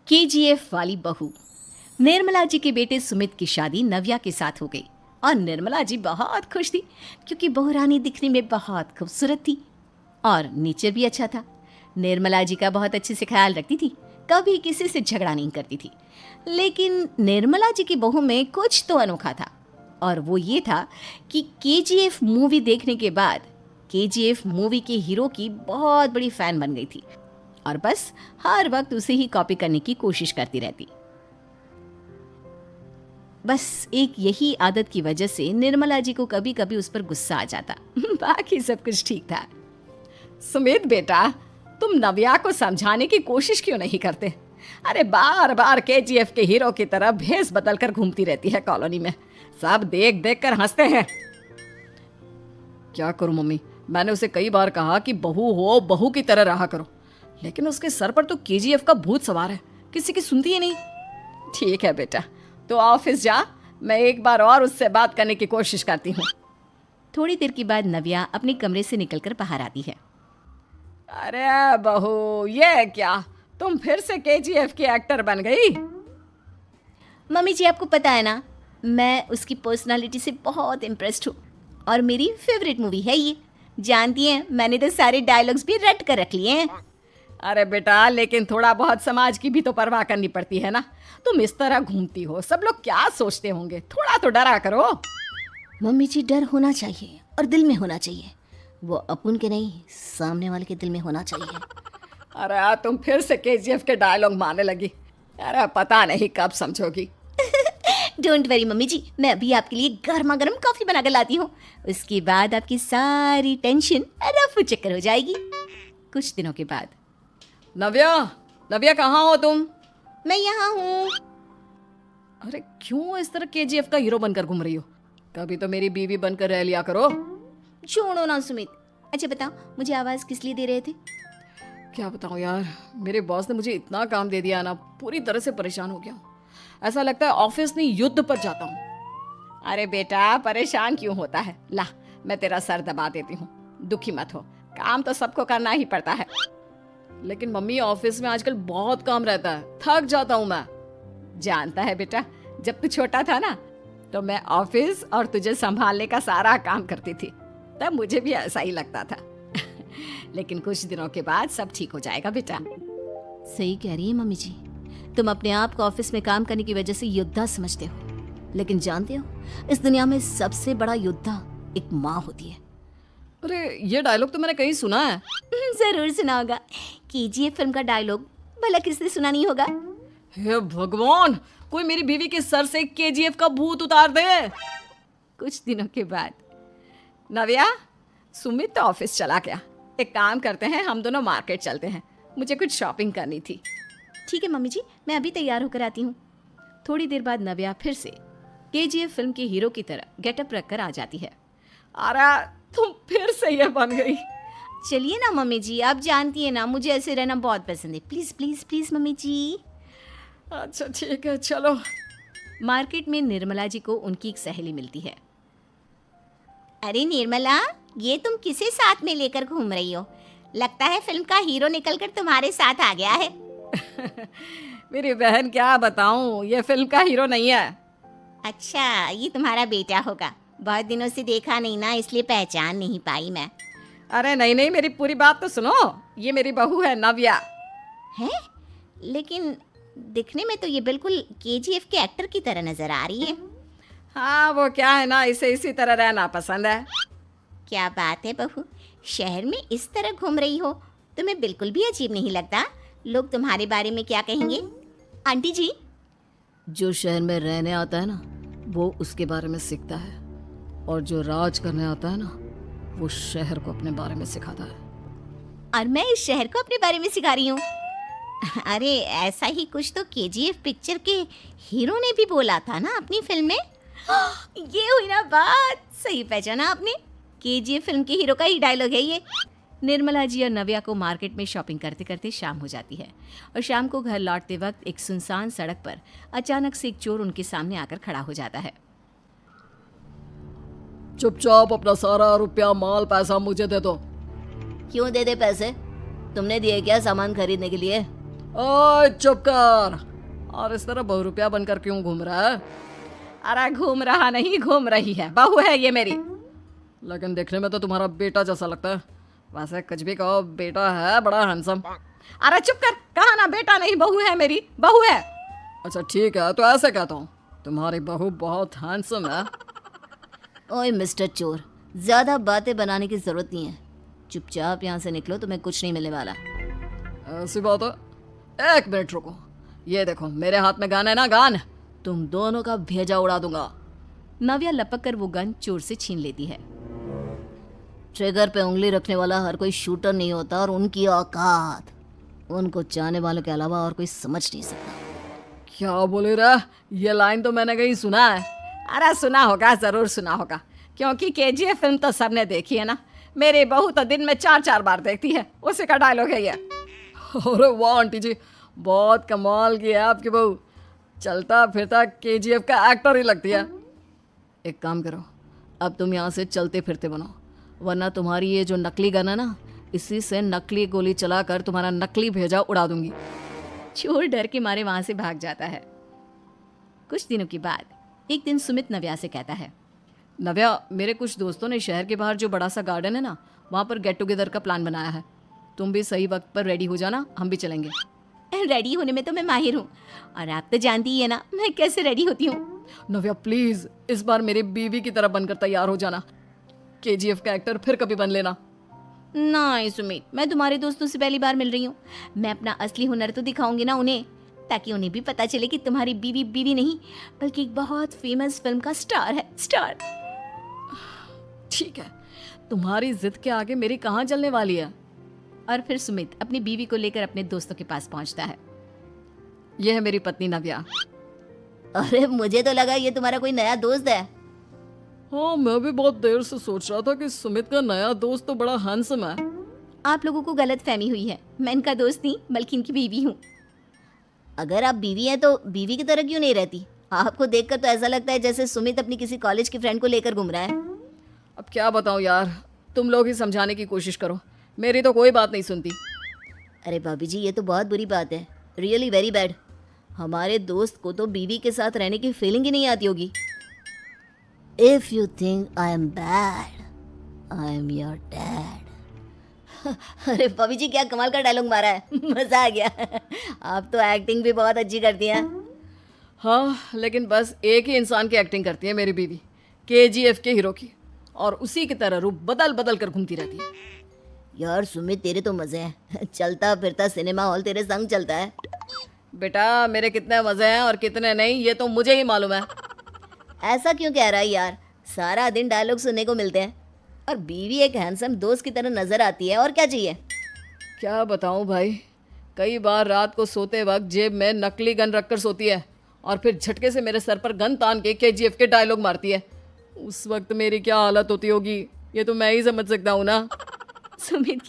KGF वाली बहू। निर्मला जी के बेटे सुमित की शादी नव्या के साथ हो गई और निर्मला जी बहुत खुश थी क्योंकि बहू रानी दिखने में बहुत खूबसूरत थी और नेचर भी अच्छा था। निर्मला जी का बहुत अच्छे से ख्याल रखती थी, कभी किसी से झगड़ा नहीं करती थी। लेकिन निर्मला जी की बहू में कुछ तो अनोखा था और वो ये था कि केजीएफ मूवी देखने के बाद केजीएफ मूवी के हीरो की बहुत बड़ी फैन बन गई थी और बस हर वक्त उसे ही कॉपी करने की कोशिश करती रहती। बस एक यही आदत की वजह से निर्मला जी को कभी कभी उस पर गुस्सा आ जाता। बाकी सब कुछ ठीक था। सुमित बेटा, तुम नव्या को समझाने की कोशिश क्यों नहीं करते? अरे बार बार केजीएफ के हीरो की तरह भेस बदल कर घूमती रहती है कॉलोनी में, सब देख देख कर हंसते हैं। क्या करूं मम्मी, मैंने उसे कई बार कहा कि बहू हो, बहू की तरह रहा करो, लेकिन उसके सर पर तो केजीएफ का भूत सवार है, किसी की सुनती ही नहीं। ठीक है बेटा, तो ऑफिस जा, मैं एक बार और उससे बात करने की कोशिश करती हूँ। थोड़ी देर के बाद नव्या अपने कमरे से निकलकर बाहर आती है। अरे बहू, ये क्या, तुम फिर से केजीएफ की एक्टर बन गई? मम्मी जी, आपको पता है ना, मैं उसकी पर्सनालिटी से बहुत इम्प्रेस्ड हूँ और मेरी फेवरेट मूवी है ये। जानती हैं, मैंने तो सारे डायलॉग्स भी रट कर रख लिए हैं। अरे बेटा, लेकिन थोड़ा बहुत समाज की भी तो परवाह करनी पड़ती है ना। तुम इस तरह घूमती हो, सब लोग क्या सोचते होंगे, थोड़ा तो डरा करो। मम्मी जी, डर होना चाहिए और दिल में होना चाहिए, वो अपन के नहीं, सामने वाले के दिल में होना चाहिए। अरे तुम फिर से केजीएफ के डायलॉग मारने लगी। अरे पता नहीं कब समझोगी। डोंट वरी मम्मी जी, मैं अभी आपके लिए गर्मा गर्म कॉफी बना कर लाती हूँ। उसके बाद आपकी सारी टेंशन रफू चक्कर हो जाएगी। कुछ दिनों के बाद। नव्या, नव्या कहाँ हो तुम? मैं यहाँ हूँ। अरे क्यों इस तरह केजीएफ का हीरो बनकर घूम रही हो? कभी तो मेरी बीवी बनकर रह लिया करो। छोड़ो ना सुमित। अच्छा बताओ, मुझे आवाज किस लिए दे रहे थे? क्या बताऊं यार, मेरे बॉस ने मुझे इतना काम दे दिया ना, पूरी तरह से परेशान हो गया हूं। ऐसा लगता है ऑफिस नहीं, युद्ध पर जाता हूँ। अरे बेटा, परेशान क्यों होता है? ला, मैं तेरा सर दबा देती हूँ, दुखी मत हो, काम तो सबको करना ही पड़ता है। लेकिन मम्मी, ऑफिस में आजकल बहुत काम रहता है, थक जाता हूँ मैं। जानता है बेटा, जब तू छोटा था ना, तो मैं ऑफिस और तुझे संभालने का सारा काम करती थी, तब मुझे भी ऐसा ही लगता था। लेकिन कुछ दिनों के बाद सब ठीक हो जाएगा बेटा। सही कह रही है मम्मी जी, तुम अपने आप को ऑफिस में काम करने की वजह से योद्धा समझते हो, लेकिन जानते हो, इस दुनिया में सबसे बड़ा योद्धा एक माँ होती है। अरे ये डायलॉग तो मैंने कहीं सुना है। जरूर सुना होगा, केजीएफ फिल्म का डायलॉग, भला किसने सुना नहीं होगा? हे भगवान, कोई मेरी बीवी के सर से केजीएफ का भूत उतार दे। कुछ दिनों के बाद। नव्या, सुमित तो ऑफिस चला गया, एक काम करते हैं, हम दोनों मार्केट चलते हैं, मुझे कुछ शॉपिंग करनी थी। ठीक है मम्मी जी, मैं अभी तैयार होकर आती हूँ। थोड़ी देर बाद नव्या फिर से केजीएफ फिल्म के हीरो की तरह गेटअप रखकर आ जाती है। अरे तुम फिर से ये बन गई। चलिए ना मम्मी जी, आप जानती है ना, मुझे ऐसे रहना बहुत पसंद है। प्लीज प्लीज प्लीज मम्मी जी। अच्छा ठीक है, चलो। मार्केट में निर्मला जी को उनकी एक सहेली मिलती है। अरे निर्मला, ये तुम किसे साथ में लेकर घूम रही हो? लगता है फिल्म का हीरो निकलकर तुम्हारे साथ आ गया है। मेरी बहन, क्या बताऊं, ये फिल्म का हीरो नहीं है। अच्छा, ये तुम्हारा बेटा होगा, बहुत दिनों से देखा नहीं ना, इसलिए पहचान नहीं पाई मैं। अरे नहीं नहीं, मेरी पूरी बात तो सुनो, ये मेरी बहू है नव्या। है? लेकिन दिखने में तो ये बिल्कुल केजीएफ के एक्टर की तरह नजर आ रही है। हाँ, वो क्या है ना, इसे इसी तरह रहना पसंद है। क्या बात है बहू, शहर में इस तरह घूम रही हो, तुम्हें बिल्कुल भी अजीब नहीं लगता? लोग तुम्हारे बारे में क्या कहेंगे? आंटी जी, जो शहर में रहने आता है ना, वो उसके बारे में सीखता है, और जो राज करने आता है ना, वो शहर को अपने बारे में सिखाता है। और मैं इस शहर को अपने बारे में सिखा रही हूँ। अरे ऐसा ही कुछ तो केजीएफ पिक्चर के हीरो ने भी बोला था ना अपनी फिल्म में। ये हुई ना बात, सही पहचाना आपने, केजीएफ फिल्म के हीरो का ही डायलॉग है ये। निर्मला जी और नव्या को मार्केट में शॉपिंग करते करते शाम हो जाती है और शाम को घर लौटते वक्त एक सुनसान सड़क पर अचानक से एक चोर उनके सामने आकर खड़ा हो जाता है। चुपचाप अपना सारा रुपया, माल, पैसा मुझे दे दो। क्यों दे दे पैसे? तुमने दिए क्या सामान खरीदने के लिए? ओए चुप कर। और इस तरह बहुरुपया बनकर क्यों घूम रहा है? अरे घूम रहा नहीं, घूम रही है, बहू है ये मेरी। लेकिन देखने में तो तुम्हारा बेटा जैसा लगता है। वैसे कुछ भी कहो, बेटा है बड़ा हैंडसम। अरे चुप कर, कहा ना बेटा नहीं, बहू है मेरी, बहू है। अच्छा ठीक है, तो ऐसे कहता हूँ, तुम्हारी बहू बहुत हैंडसम है। ओए मिस्टर चोर, ज्यादा बातें बनाने की जरूरत नहीं है। चुपचाप यहाँ से निकलो, तुम्हें कुछ नहीं मिलने वाला। ऐसी बात है। एक मिनट रुको, ये देखो मेरे हाथ में गन है ना, गन। तुम दोनों का भेजा उड़ा दूंगा। नव्या लपक कर वो गन चोर से छीन लेती है। ट्रिगर पे उंगली रखने वाला हर कोई शूटर नहीं होता, और उनकी औकात उनको चाहने वालों के अलावा और कोई समझ नहीं सकता। क्या बोले रे? ये लाइन तो मैंने कहीं सुना है। अरे सुना होगा, जरूर सुना होगा, क्योंकि केजीएफ फिल्म तो सबने देखी है ना। मेरी बहू तो दिन में 4-4 बार देखती है, उसी का डायलॉग है ये। अरे वाह आंटी जी, बहुत कमाल की है आपकी बहू। चलता फिरता केजीएफ का एक्टर ही लगती है। एक काम करो, अब तुम यहाँ से चलते फिरते बनो, वरना तुम्हारी ये जो नकली गन है ना, इसी से नकली गोली चलाकर तुम्हारा नकली भेजा उड़ा दूंगी। चोर डर के मारे वहां से भाग जाता है। कुछ दिनों के बाद एक दिन सुमित नव्या से कहता है, नव्या, मेरे कुछ दोस्तों ने शहर के बाहर जो बड़ा सा गार्डन है ना, वहाँ पर गेट टुगेदर का प्लान बनाया है। तुम भी सही वक्त पर रेडी हो जाना, हम भी चलेंगे। रेडी होने में तो मैं माहिर हूँ, और आप तो जानती ही है ना मैं कैसे रेडी होती हूँ। नव्या प्लीज, इस बार मेरी बीवी की तरह बनकर तैयार हो जाना। केजीएफ का एक्टर फिर कभी बन लेना। नहीं सुमित, मैं तुम्हारे दोस्तों से पहली बार मिल रही हूँ। मैं अपना असली हुनर तो दिखाऊंगी ना उन्हें, ताकि उन्हें भी पता चले कि तुम्हारी बीवी बीवी नहीं, बल्कि एक बहुत फेमस फिल्म का स्टार है, स्टार। ठीक है, तुम्हारी जिद के आगे मेरी कहाँ चलने वाली है। और फिर सुमित अपनी बीवी को लेकर अपने दोस्तों के पास पहुंचता है। यह है मेरी पत्नी नव्या। अरे मुझे तो लगा ये तुम्हारा कोई नया दोस्त है। हाँ, मैं भी बहुत देर से सोच रहा था कि सुमित का नया दोस्त तो बड़ा हैंडसम है। आप लोगों को गलत फहमी हुई है, मैं इनका दोस्त नहीं बल्कि इनकी बीवी हूँ। अगर आप बीवी हैं तो बीवी की तरह क्यों नहीं रहती? आपको देखकर तो ऐसा लगता है जैसे सुमित अपनी किसी कॉलेज की फ्रेंड को लेकर घूम रहा है। अब क्या बताऊँ यार, तुम लोग ही समझाने की कोशिश करो, मेरी तो कोई बात नहीं सुनती। अरे भाभी जी, ये तो बहुत बुरी बात है, रियली वेरी बैड। हमारे दोस्त को तो बीवी के साथ रहने की फीलिंग ही नहीं आती होगी। If you think I am bad, I am your dad. अरे भाभी जी, क्या कमाल का डायलॉग मारा है, मजा आ गया। आप तो एक्टिंग भी बहुत अच्छी करती हैं। हाँ, लेकिन बस एक ही इंसान की एक्टिंग करती है मेरी बीवी, केजीएफ के हीरो की, और उसी की तरह रूप बदल बदल कर घूमती रहती है। यार सुमित, तेरे तो मजे हैं, चलता फिरता सिनेमा हॉल तेरे संग चलता है। बेटा, मेरे कितने मजे हैं और कितने नहीं, ये तो मुझे ही मालूम है। ऐसा क्यों कह रहा है यार, सारा दिन डायलॉग सुनने को मिलते हैं, और बीवी एक हैंडसम दोस्त की तरह नजर आती है, और क्या चाहिए? क्या बताऊं भाई, कई बार रात को सोते वक्त जेब में नकली गन रखकर सोती है, और फिर झटके से मेरे सर पर गन तान के केजीएफ के डायलॉग मारती है। उस वक्त मेरी क्या हालत होती होगी, ये तो मैं ही समझ सकता हूँ ना। सुमित की